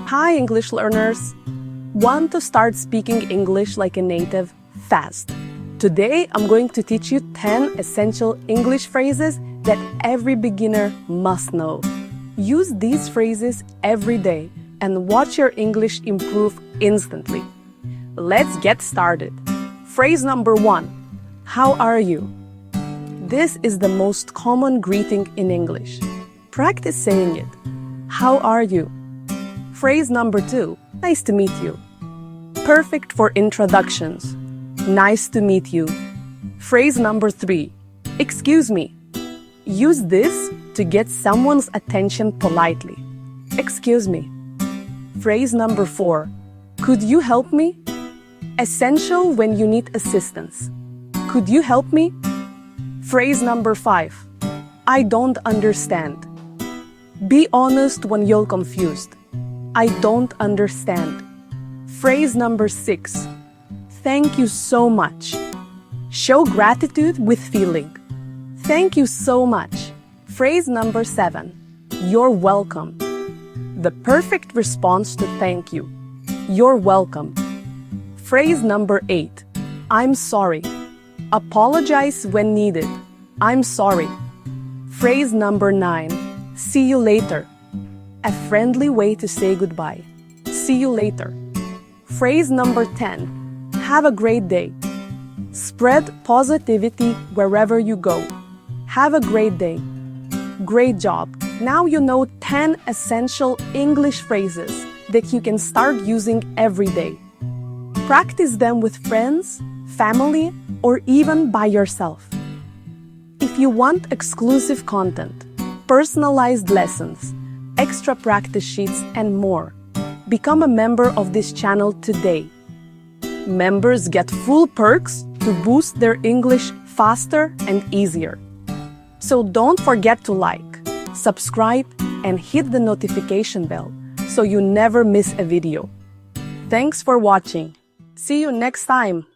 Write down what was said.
Hi, English learners! Want to start speaking English like a native fast? Today, I'm going to teach you 10 essential English phrases that every beginner must know. Use these phrases every day and watch your English improve instantly. Let's get started. Phrase number 1. How are you? This is the most common greeting in English. Practice saying it. How are you? Phrase number 2. Nice to meet you. Perfect for introductions. Nice to meet you. Phrase number 3. Excuse me. Use this to get someone's attention politely. Excuse me. Phrase number 4. Could you help me? Essential when you need assistance. Could you help me? Phrase number 5. I don't understand. Be honest when you're confused. I don't understand. Phrase number 6. Thank you so much. Show gratitude with feeling. Thank you so much. Phrase number 7. You're welcome. The perfect response to thank you. You're welcome. Phrase number 8. I'm sorry. Apologize when needed. I'm sorry. Phrase number 9. See you later. A friendly way to say goodbye. See you later. Phrase number 10. Have a great day. Spread positivity wherever you go. Have a great day. Great job. Now you know 10 essential English phrases that you can start using every day. Practice them with friends, family, or even by yourself. If you want exclusive content, personalized lessons, extra practice sheets, and more, become a member of this channel today. Members get full perks to boost their English faster and easier. So don't forget to like, subscribe, and hit the notification bell so you never miss a video. Thanks for watching. See you next time.